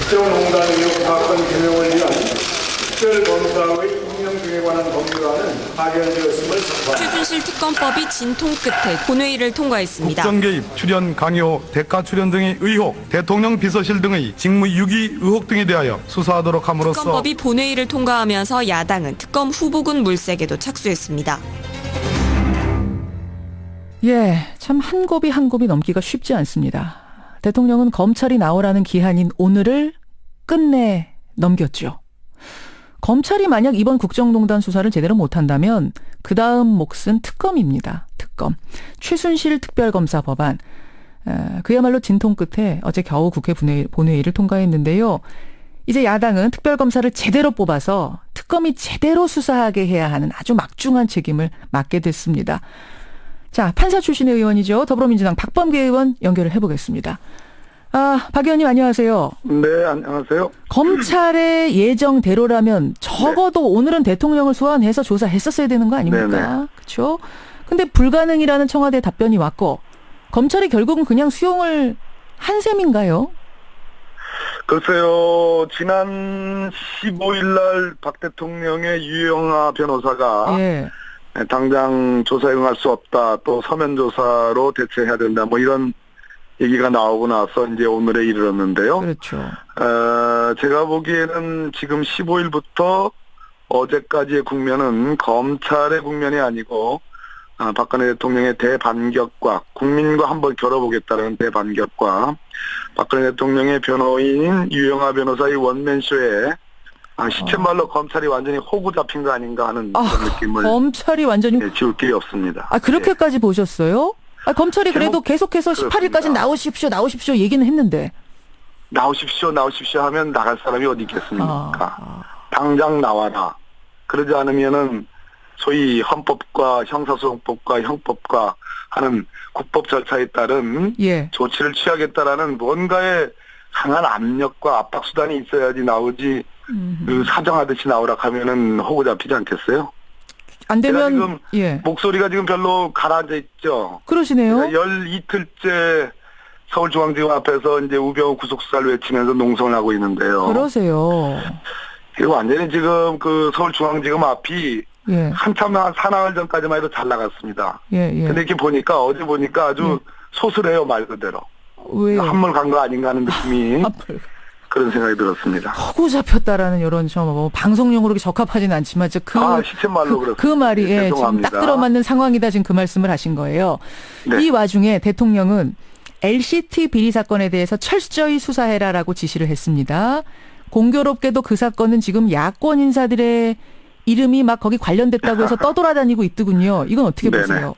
국정농단 의혹 사건 규명을 위한 특별검사의 임명 등에 관한 법률안은 파견되었음을 선포합니다. 최순실 특검법이 진통 끝에 본회의를 통과했습니다. 국정개입, 출연 강요, 대가 출연 등의 의혹, 대통령 비서실 등의 직무유기 의혹 등에 대하여 수사하도록 함으로써 특검법이 본회의를 통과하면서 야당은 특검 후보군 물색에도 착수했습니다. 예, 참 한 곱이 한 곱이 넘기가 쉽지 않습니다. 대통령은 검찰이 나오라는 기한인 오늘을 끝내 넘겼죠. 검찰이 만약 이번 국정농단 수사를 제대로 못한다면 그 다음 몫은 특검입니다. 특검. 최순실 특별검사 법안. 그야말로 진통 끝에 어제 겨우 국회 본회의를 통과했는데요. 이제 야당은 특별검사를 제대로 뽑아서 특검이 제대로 수사하게 해야 하는 아주 막중한 책임을 맡게 됐습니다. 자, 판사 출신의 의원이죠. 더불어민주당 박범계 의원 연결을 해보겠습니다. 박 의원님 안녕하세요. 네, 안녕하세요. 검찰의 예정대로라면 적어도 오늘은 대통령을 소환해서 조사했었어야 되는 거 아닙니까? 그렇죠? 근데 불가능이라는 청와대 답변이 왔고 검찰이 결국은 그냥 수용을 한 셈인가요? 글쎄요, 지난 15일 날 박 대통령의 유영하 변호사가 예. 당장 조사에 응할 수 없다, 또 서면 조사로 대처해야 된다, 뭐 이런 얘기가 나오고 나서 이제 오늘에 이르렀는데요. 그렇죠. 제가 보기에는 지금 15일부터 어제까지의 국면은 검찰의 국면이 아니고 박근혜 대통령의 대반격과 국민과 한번 겨뤄보겠다는 대반격과 박근혜 대통령의 변호인인 유영하 변호사의 원맨쇼에 시쳇말로 검찰이 완전히 호구 잡힌 거 아닌가 하는 그런 느낌을 검찰이 완전히 지울 길이 없습니다. 그렇게까지 보셨어요? 검찰이 그래도 계속해서 18일까지 나오십시오 얘기는 했는데. 나오십시오 하면 나갈 사람이 어디 있겠습니까? 당장 나와라. 그러지 않으면은 소위 헌법과 형사소송법과 형법과 하는 국법 절차에 따른 예. 조치를 취하겠다라는 뭔가의 강한 압력과 압박 수단이 있어야지 나오지. 그 사정하듯이 나오라 하면은 호구 잡히지 않겠어요? 안 되면 지금 예. 목소리가 지금 별로 가라앉아 있죠. 그러시네요. 열 이틀째 서울중앙지검 앞에서 이제 우병우 구속수사를 외치면서 농성을 하고 있는데요. 그러세요. 그리고 완전히 지금 그 서울중앙지검 앞이 예. 한참 한 사나흘 전까지만 해도 잘 나갔습니다. 예. 근데 이렇게 보니까 어제 보니까 아주 소슬해요, 말 그대로. 왜요? 한물 간 거 아닌가 하는 느낌이 그런 생각이 들었습니다. 허구 잡혔다라는 이런 뭐 방송용으로 적합하진 않지만 시쳇말로 그렇습니다. 그 말이 지금 죄송합니다. 딱 들어맞는 상황이다 지금 그 말씀을 하신 거예요. 네. 이 와중에 대통령은 LCT 비리 사건에 대해서 철저히 수사해라라고 지시를 했습니다. 공교롭게도 그 사건은 지금 야권 인사들의 이름이 막 거기 관련됐다고 해서 떠돌아다니고 있더군요. 이건 어떻게 네네. 보세요?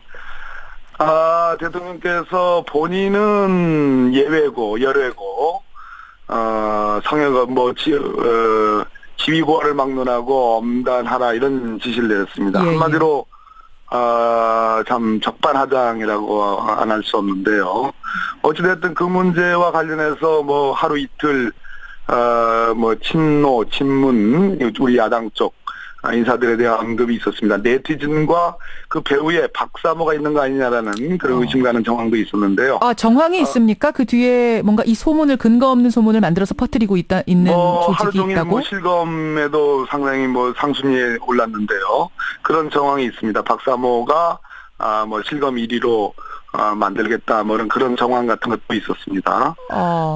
대통령께서 본인은 예외고 열외고 성역 지위고하를 막론하고 엄단하라 이런 지시를 내렸습니다. 예, 한마디로 참 적반하장이라고 안 할 수 없는데요. 어찌됐든 그 문제와 관련해서 뭐 하루 이틀 친노 친문 우리 야당 쪽 인사들에 대한 언급이 있었습니다. 네티즌과 그 배우의 박사모가 있는 거 아니냐라는 그런 의심가는 정황도 있었는데요. 정황이 있습니까? 그 뒤에 뭔가 이 소문을 근거 없는 소문을 만들어서 퍼뜨리고 있는 조직이 하루 종일 있다고? 실검에도 상당히 상순위에 올랐는데요. 그런 정황이 있습니다. 박사모가 실검 1위로 만들겠다 그런 정황 같은 것도 있었습니다.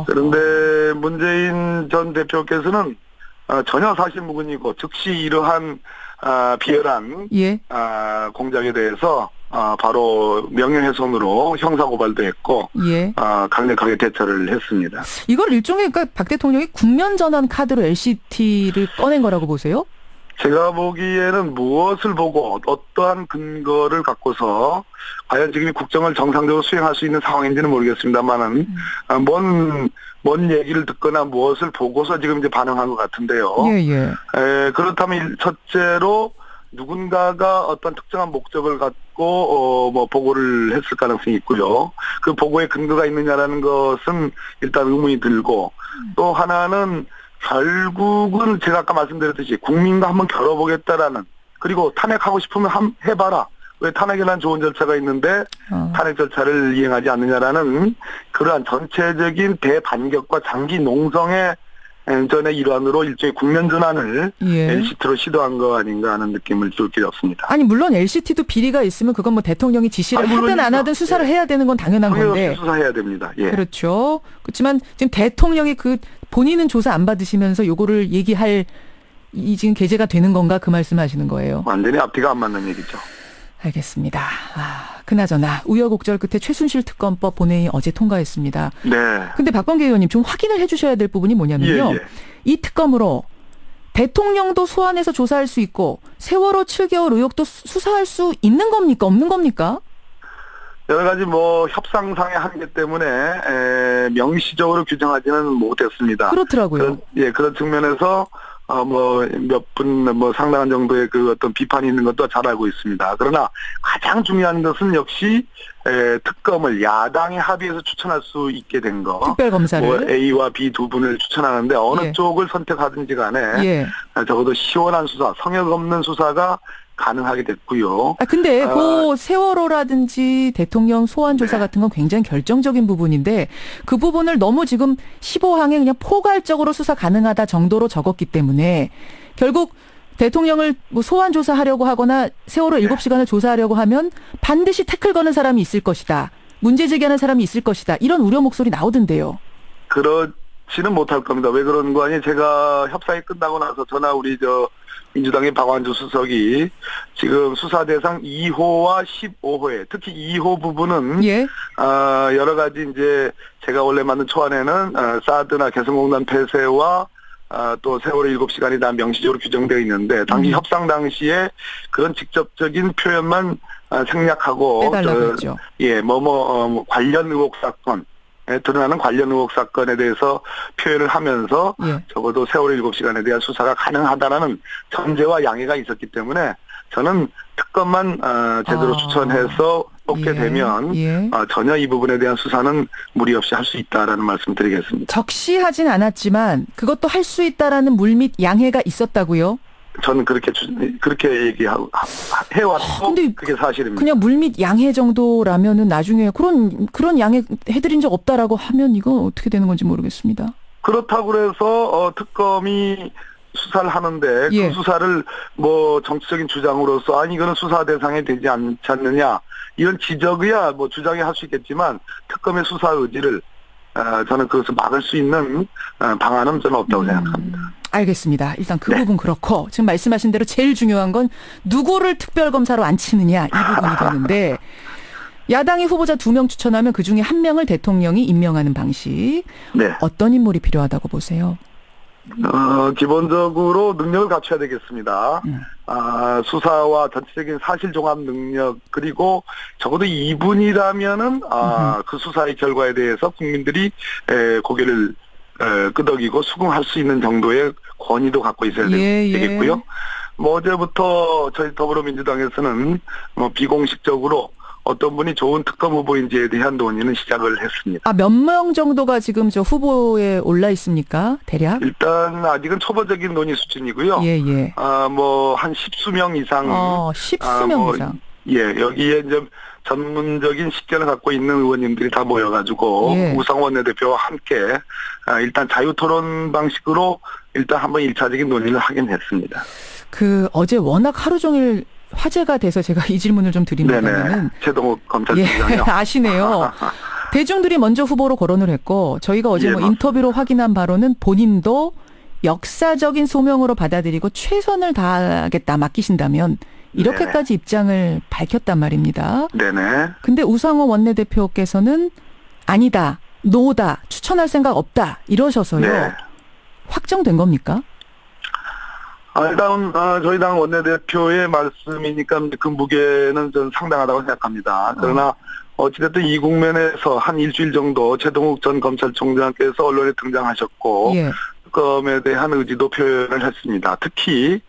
그런데 문재인 전 대표께서는 전혀 사실무근이고 즉시 이러한 비열한 예. 공작에 대해서 바로 명예훼손으로 형사고발도 했고 예. 강력하게 대처를 했습니다. 이걸 일종의 박 대통령이 국면 전환 카드로 LCT를 꺼낸 거라고 보세요? 제가 보기에는 무엇을 보고 어떠한 근거를 갖고서 과연 지금 국정을 정상적으로 수행할 수 있는 상황인지는 모르겠습니다만은 뭔 얘기를 듣거나 무엇을 보고서 지금 이제 반응한 것 같은데요. 예. 그렇다면 첫째로 누군가가 어떤 특정한 목적을 갖고 보고를 했을 가능성이 있고요. 그 보고에 근거가 있느냐라는 것은 일단 의문이 들고 또 하나는 결국은 제가 아까 말씀드렸듯이 국민과 한번 겨뤄보겠다라는 그리고 탄핵하고 싶으면 해봐라. 왜 탄핵이라는 좋은 절차가 있는데 탄핵 절차를 이행하지 않느냐라는 그러한 전체적인 대반격과 장기 농성의 전의 일환으로 일종의 국면 전환을 예. LCT로 시도한 거 아닌가 하는 느낌을 줄 길이 없습니다. 아니 물론 LCT도 비리가 있으면 그건 뭐 대통령이 지시를 아니, 하든 안 물론이죠. 하든 수사를 예. 해야 되는 건 당연한 당연히 건데. 수사해야 됩니다. 예. 그렇죠. 그렇지만 지금 대통령이 그 본인은 조사 안 받으시면서 요거를 얘기할 이 지금 계제가 되는 건가 그 말씀하시는 거예요. 완전히 앞뒤가 안 맞는 얘기죠. 알겠습니다. 그나저나 우여곡절 끝에 최순실 특검법 본회의 어제 통과했습니다. 네. 근데 박범계 의원님 좀 확인을 해주셔야 될 부분이 뭐냐면요. 예, 예. 이 특검으로 대통령도 소환해서 조사할 수 있고 세월호 7개월 의혹도 수사할 수 있는 겁니까? 없는 겁니까? 여러 가지 뭐 협상상의 한계 때문에 명시적으로 규정하지는 못했습니다. 그렇더라고요. 그런 측면에서 뭐 몇 분 뭐 상당한 정도의 그 어떤 비판이 있는 것도 잘 알고 있습니다. 그러나 가장 중요한 것은 역시 특검을 야당이 합의해서 추천할 수 있게 된 거. 특별검사를. 뭐 A와 B 두 분을 추천하는데 어느 예. 쪽을 선택하든지 간에 예. 적어도 시원한 수사, 성역 없는 수사가 가능하게 됐고요. 근데 그 세월호라든지 대통령 소환 조사 같은 건 굉장히 결정적인 부분인데 그 부분을 너무 지금 15항에 그냥 포괄적으로 수사 가능하다 정도로 적었기 때문에 결국 대통령을 뭐 소환 조사하려고 하거나 세월호 7시간을 조사하려고 하면 반드시 태클 거는 사람이 있을 것이다. 문제 제기하는 사람이 있을 것이다. 이런 우려 목소리 나오던데요. 그렇지는 못할 겁니다. 왜 그런 거 아니? 제가 협상이 끝나고 나서 전화 우리 민주당의 박완주 수석이 지금 수사 대상 2호와 15호에 특히 2호 부분은 예. 여러 가지 이제 제가 원래 만든 초안에는 사드나 개성공단 폐쇄와 또 세월호 7시간이 다 명시적으로 규정되어 있는데 당시 협상 당시에 그런 직접적인 표현만 생략하고 빼달라고 했죠. 관련 의혹 사건 드러나는 관련 의혹 사건에 대해서 표현을 하면서 예. 적어도 세월호 7시간에 대한 수사가 가능하다라는 전제와 양해가 있었기 때문에 저는 특검만 제대로 추천해서 뽑게 예. 되면 예. 전혀 이 부분에 대한 수사는 무리 없이 할 수 있다라는 말씀 드리겠습니다. 적시하진 않았지만 그것도 할 수 있다라는 물밑 양해가 있었다고요? 저는 그렇게 얘기하고 해왔고 근데 그게 사실입니다. 그냥 물밑 양해 정도라면은 나중에 그런 양해 해드린 적 없다라고 하면 이건 어떻게 되는 건지 모르겠습니다. 그렇다고 해서 특검이 수사를 하는데 예. 그 수사를 뭐 정치적인 주장으로서 아니 이거는 수사 대상이 되지 않지 않느냐 이런 지적이야 뭐 주장이 할 수 있겠지만 특검의 수사 의지를 저는 그것을 막을 수 있는 방안은 저는 없다고 생각합니다. 알겠습니다. 일단 그 부분 그렇고 지금 말씀하신 대로 제일 중요한 건 누구를 특별검사로 앉히느냐 이 부분이 되는데 야당이 후보자 2명 추천하면 그중에 1명을 대통령이 임명하는 방식. 네. 어떤 인물이 필요하다고 보세요? 기본적으로 능력을 갖춰야 되겠습니다. 수사와 전체적인 사실 종합 능력 그리고 적어도 이분이라면은 그 수사의 결과에 대해서 국민들이 고개를 끄덕이고 수긍할 수 있는 정도의 권위도 갖고 있어야 되겠고요. 뭐 어제부터 저희 더불어민주당에서는 뭐 비공식적으로 어떤 분이 좋은 특검 후보인지에 대한 논의는 시작을 했습니다. 몇 명 정도가 지금 저 후보에 올라 있습니까? 대략? 일단 아직은 초보적인 논의 수준이고요. 예. 뭐 한 10수명 이상. 10수명 이상. 예, 여기에 이제 전문적인 식견을 갖고 있는 의원님들이 다 모여가지고 우상호 원내대표와 함께 일단 자유토론 방식으로 일단 한번 1차적인 논의를 하긴 했습니다. 어제 워낙 하루 종일 화제가 돼서 제가 이 질문을 좀 드립니다만은 최동욱 검찰총장이요. 아시네요. 대중들이 먼저 후보로 거론을 했고 저희가 어제 맞습니다. 인터뷰로 확인한 바로는 본인도 역사적인 소명으로 받아들이고 최선을 다하겠다 맡기신다면 이렇게까지 입장을 밝혔단 말입니다. 네네. 근데 우상호 원내대표께서는 아니다, 노다, 추천할 생각 없다 이러셔서요. 네. 확정된 겁니까? 일단 저희 당 원내대표의 말씀이니까 그 무게는 전 상당하다고 생각합니다. 그러나 어찌됐든 이 국면에서 한 일주일 정도 최동욱 전 검찰총장께서 언론에 등장하셨고 특검에 대한 의지도 표현을 했습니다. 특히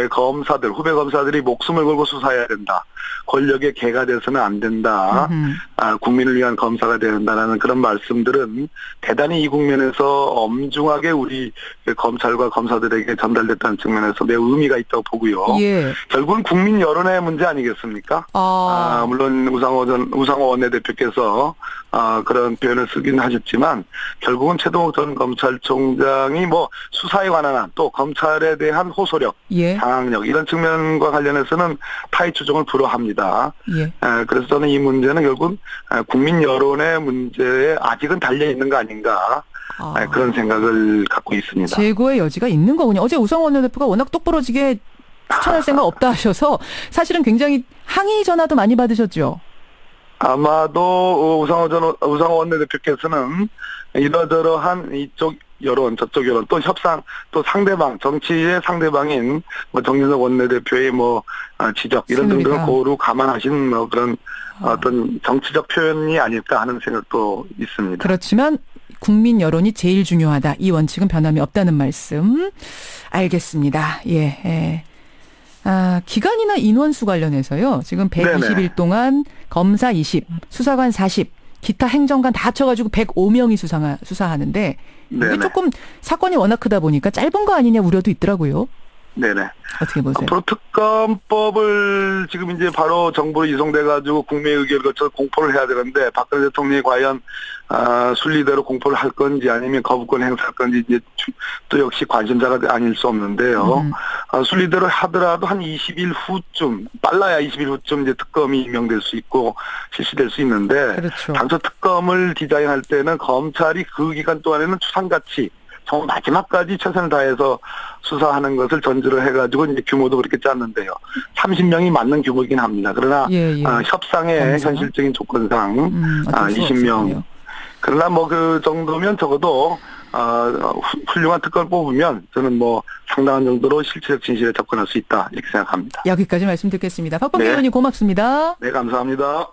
검사들, 후배 검사들이 목숨을 걸고 수사해야 된다. 권력의 개가 돼서는 안 된다. 국민을 위한 검사가 돼야 된다는 그런 말씀들은 대단히 이 국면에서 엄중하게 우리 검찰과 검사들에게 전달됐다는 측면에서 매우 의미가 있다고 보고요. 결국은 국민 여론의 문제 아니겠습니까? 물론 우상호 원내대표께서 그런 표현을 쓰긴 하셨지만 결국은 최동욱 전 검찰총장이 뭐 수사에 관한 한 또 검찰에 대한 호소력, 예. 장악력 이런 측면과 관련해서는 타의 추종을 불허합니다. 예. 그래서 저는 이 문제는 결국 국민 여론의 문제에 아직은 달려 있는 거 아닌가 그런 생각을 갖고 있습니다. 재고의 여지가 있는 거군요. 어제 우상호 원내대표가 워낙 똑부러지게 추천할 생각 없다 하셔서 사실은 굉장히 항의 전화도 많이 받으셨죠. 아마도 우상호 원내대표께서는 이러저러한 이쪽 여론, 저쪽 여론, 또 협상, 또 상대방, 정치의 상대방인 뭐 정진석 원내대표의 뭐 지적 이런 등등을 새누리당. 고루 감안하신 뭐 그런 어떤 정치적 표현이 아닐까 하는 생각도 있습니다. 그렇지만 국민 여론이 제일 중요하다. 이 원칙은 변함이 없다는 말씀. 알겠습니다. 예. 예. 기간이나 인원수 관련해서서 지금 120일 네네. 동안 검사 20, 수사관 40, 기타 행정관 다 합쳐가지고 105명이 수사하는데 이게 네네. 조금 사건이 워낙 크다 보니까 짧은 거 아니냐 우려도 있더라고요. 네네. 어떻게 보세요? 앞으로 특검법을 지금 이제 바로 정부로 이송돼가지고 국민 의결을 거쳐서 공포를 해야 되는데 박근혜 대통령이 과연 순리대로 공포를 할 건지 아니면 거부권 행사할 건지 이제 또 역시 관심사가 아닐 수 없는데요. 순리대로 하더라도 한 20일 후쯤 빨라야 20일 후쯤 이제 특검이 임명될 수 있고 실시될 수 있는데 그렇죠. 당초 특검을 디자인할 때는 검찰이 그 기간 동안에는 추상같이 정말 마지막까지 최선을 다해서 수사하는 것을 전제로 해가지고 이제 규모도 그렇게 짰는데요. 30명이 맞는 규모이긴 합니다. 그러나 예. 협상의 검사? 현실적인 조건상 어쩔 수 20명. 없었군요. 그러나 뭐 그 정도면 적어도 훌륭한 특검을 뽑으면 저는 뭐 상당한 정도로 실체적 진실에 접근할 수 있다 이렇게 생각합니다. 여기까지 말씀 듣겠습니다. 박범계 네. 의원님 고맙습니다. 네, 감사합니다.